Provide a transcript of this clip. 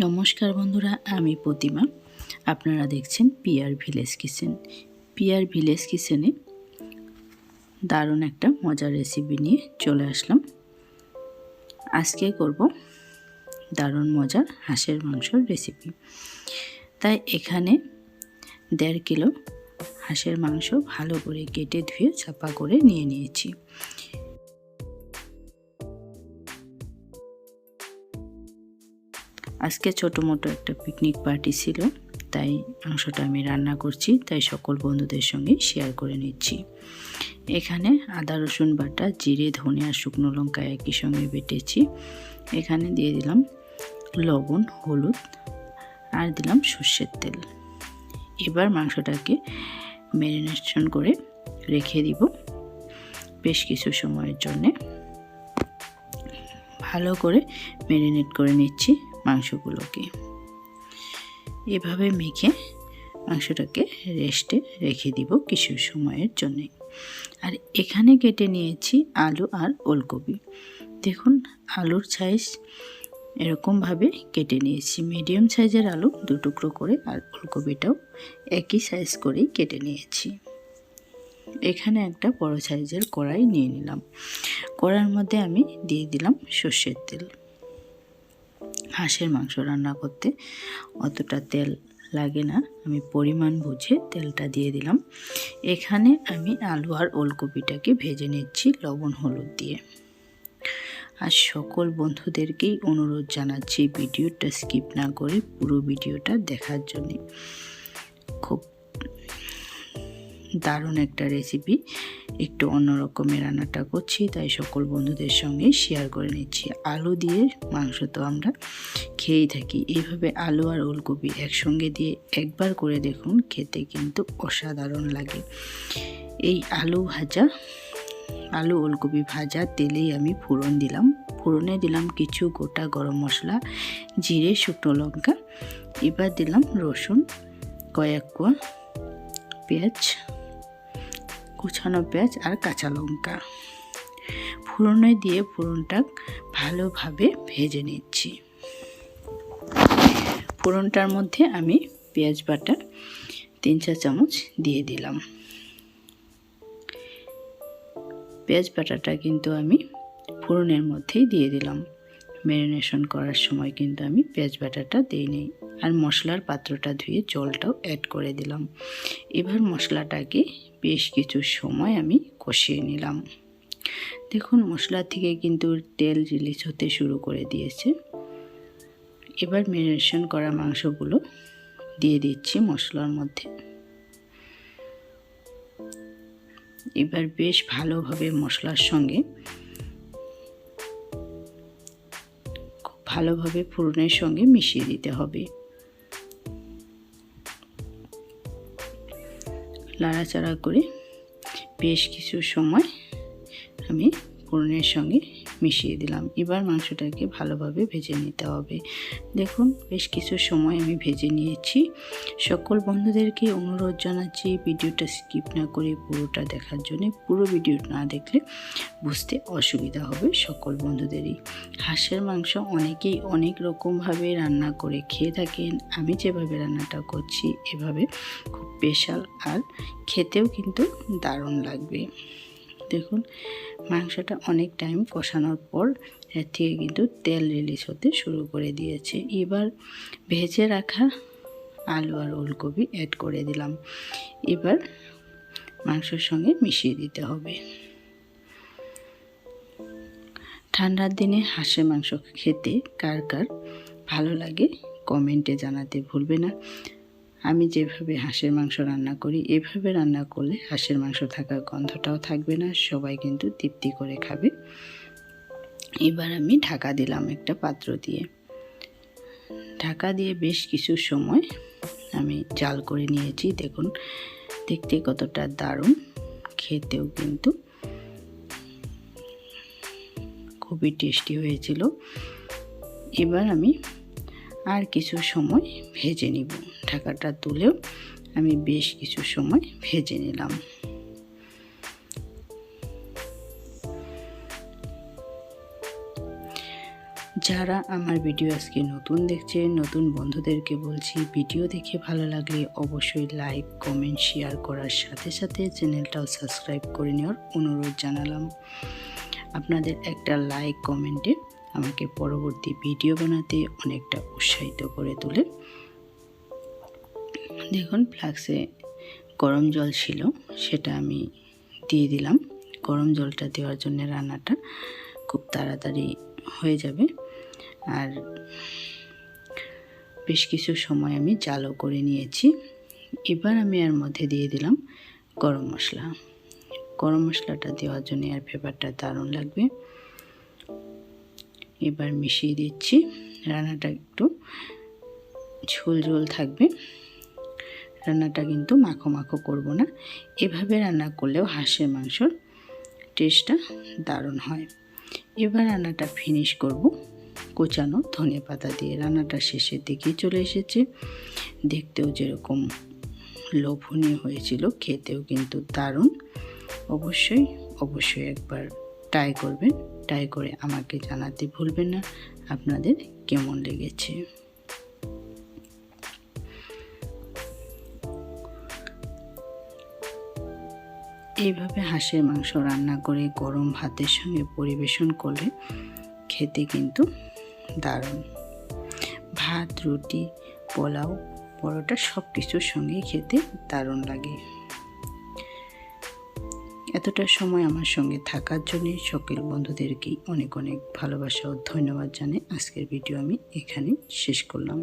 নমস্কার বন্ধুরা, আমি প্রতিমা। আপনারা দেখছেন PR village kitchen. PR village কিচেনে দারুণ একটা মজার রেসিপি নিয়ে চলে আসলাম। আজকে করব দারুণ মজার হাঁসের মাংসর রেসিপি। তাই এখানে 1.5 কিলো হাঁসের মাংস ভালো করে কেটে ধুয়ে চাপা করে নিয়ে নিয়েছি। আজকে ছোটো মোটো একটা পিকনিক পার্টি ছিল, তাই মাংসটা আমি রান্না করছি, তাই সকল বন্ধুদের সঙ্গে শেয়ার করে নিচ্ছি। এখানে আদা রসুন বাটা, জিরে, ধনে আর শুকনো লঙ্কা একই সঙ্গে বেটেছি। এখানে দিয়ে দিলাম লবণ, হলুদ আর দিলাম সর্ষের তেল। এবার মাংসটাকে ম্যারিনেশন করে রেখে দিব বেশ কিছু সময়ের জন্যে। ভালো করে ম্যারিনেট করে নিচ্ছি মাংসগুলোকে। এভাবে মেখে মাংসটাকে রেস্টে রেখে দিব কিছু সময়ের জন্য। আর এখানে কেটে নিয়েছি আলু আর ওলকপি। দেখুন, আলুর সাইজ এরকমভাবে কেটে নিয়েছি। মিডিয়াম সাইজের আলু 2 টুকরো করে, আর ওলকপিটাও একই সাইজ করেই কেটে নিয়েছি। এখানে একটা বড় সাইজের কড়াই নিয়ে নিলাম। কড়াইয়ের মধ্যে আমি দিয়ে দিলাম সর্ষের তেল। হাঁসের মাংস রান্না করতে অতটা তেল লাগে না, আমি পরিমাণ বুঝে তেলটা দিয়ে দিলাম। এখানে আমি আলু আর ওলকপিটাকে ভেজে নিচ্ছি লবণ হলুদ দিয়ে। আর সকল বন্ধুদেরকেই অনুরোধ জানাচ্ছি ভিডিওটা স্কিপ না করে পুরো ভিডিওটা দেখার জন্য। খুব দারুণ একটা রেসিপি, একটু অন্যরকমের রান্নাটা করছি, তাই সকল বন্ধুদের সঙ্গে শেয়ার করে নিচ্ছি। আলু দিয়ে মাংস তো আমরা খেয়েই থাকি, এইভাবে আলু আর ওলকপি একসঙ্গে দিয়ে একবার করে দেখুন, খেতে কিন্তু অসাধারণ লাগে। এই আলু ওলকপি ভাজা তেলেই আমি ফোড়ন দিলাম। ফোড়নে দিলাম কিছু গোটা গরম মশলা, জিরে, শুকনো লঙ্কা। এবার দিলাম রসুন কয়েক কোয়া, পেঁয়াজ, কুচানো পেঁয়াজ আর কাঁচা লঙ্কা। ফোড়নে দিয়ে ফোড়নটা ভালোভাবে ভেজে নিচ্ছি। ফোড়নটার মধ্যে আমি পেঁয়াজ বাটা 3-4 চামচ দিয়ে দিলাম। পেঁয়াজ বাটাটা কিন্তু আমি ফোড়নের মধ্যেই দিয়ে দিলাম। ম্যারিনেশন করার সময় কিন্তু আমি পেঁয়াজ বাটাটা দিইনি। আর মশলার পাত্রটা ধুয়ে জলটাও অ্যাড করে দিলাম। এবার মশলাটাকে বেশ কিছু সময় আমি কষিয়ে নিলাম। দেখুন, মশলা থেকে কিন্তু তেল রিলিজ হতে শুরু করে দিয়েছে। এবার ম্যারিনেশন করা মাংসগুলো দিয়ে দিচ্ছি মশলার মধ্যে। এবার বেশ ভালোভাবে মশলার সঙ্গে খুব ভালোভাবে ফোড়নের সঙ্গে মিশিয়ে দিতে হবে। লাড়াচাড়া করে বেশ কিছু সময় আমি ফোড়নের সঙ্গে মিশিয়ে দিলাম। এবার মাংসটাকে ভালোভাবে ভেজে নিতে হবে। দেখুন, বেশ কিছু সময় আমি ভেজে নিয়েছি। সকল বন্ধুদেরকে অনুরোধ জানাচ্ছি ভিডিওটা স্কিপ না করে পুরোটা দেখার জন্য। পুরো ভিডিও না দেখলে বুঝতে অসুবিধা হবে সকল বন্ধুদেরই। হাঁসের মাংস অনেকেই অনেক রকমভাবে রান্না করে খেয়ে থাকেন। আমি যেভাবে রান্নাটা করছি এভাবে খুব স্পেশাল, আর খেতেও কিন্তু দারুণ লাগবে। দেখুন, মাংসটা অনেক টাইম কষানোর পর এর থেকে কিন্তু তেল রিলিজ হতে শুরু করে দিয়েছে। এবার ভেজে রাখা আলু আর ওলকপি অ্যাড করে দিলাম। এবার মাংসের সঙ্গে মিশিয়ে দিতে হবে। ঠান্ডার দিনে হাঁসের মাংস খেতে কার কার ভালো লাগে কমেন্টে জানাতে ভুলবে না। আমি যেভাবে হাঁসের মাংস রান্না করি, এভাবে রান্না করলে হাঁসের মাংস থাকার গন্ধটাও থাকবে না, সবাই কিন্তু তৃপ্তি করে খাবে। এবার আমি ঢাকা দিলাম একটা পাত্র দিয়ে। ঢাকা দিয়ে বেশ কিছু সময় আমি জাল করে নিয়েছি। দেখুন, দেখতে কতটা দারুণ, খেতেও কিন্তু খুবই টেস্টি হয়েছিল। এবার আমি আর কিছু সময় ভেজে নিব। ঢাকাটা তুলেও আমি বেশ কিছু সময় ভেজে নিলাম। যারা আমার ভিডিও আজকে নতুন দেখছেন, নতুন বন্ধুদেরকে বলছি, ভিডিও দেখে ভালো লাগলে অবশ্যই লাইক, কমেন্ট, শেয়ার করার সাথে সাথে চ্যানেলটাও সাবস্ক্রাইব করে নেওয়ার অনুরোধ জানালাম। আপনাদের একটা লাইক কমেন্টে আমাকে পরবর্তী ভিডিও বানাতে অনেকটা উৎসাহিত করে তোলে। দেখুন, ফ্লাক্সে গরম জল ছিল, সেটা আমি দিয়ে দিলাম। গরম জলটা দেওয়ার জন্য রান্নাটা খুব তাড়াতাড়ি হয়ে যাবে। আর বেশ কিছু সময় আমি জালও করে নিয়েছি। এবার আমি এর মধ্যে দিয়ে দিলাম গরম মশলা। গরম মশলাটা দেওয়ার জন্য আর ফ্লেভারটা দারুণ লাগবে। এবার মিশিয়ে দিচ্ছি। রান্নাটা একটু ঝোল ঝোল থাকবে, রান্নাটা কিন্তু মাখো মাখো করব না। এভাবে রান্না করলেও হাঁসের মাংসর টেস্টটা দারুণ হয়। এবার রান্নাটা ফিনিশ করব কোচানো ধনেপাতা দিয়ে। রান্নাটা শেষের দিকেই চলে এসেছে। দেখতেও যেরকম লোভনীয় হয়েছিল, খেতেও কিন্তু দারুণ। অবশ্যই একবার ট্রাই করবেন। ট্রাই করে আমাকে জানাতে ভুলবেন না আপনাদের কেমন লেগেছে। এইভাবে হাঁসের মাংস রান্না করে গরম ভাতের সঙ্গে পরিবেশন করলে খেতে কিন্তু দারুণ। ভাত, রুটি, পোলাও, পরোটা সব কিছুর সঙ্গে খেতে দারুণ লাগে। এতটা সময় আমার সঙ্গে থাকার জন্য সকল বন্ধুদেরকেই অনেক অনেক ভালোবাসা ও ধন্যবাদ জানাই আজকের ভিডিও আমি এখানে শেষ করলাম।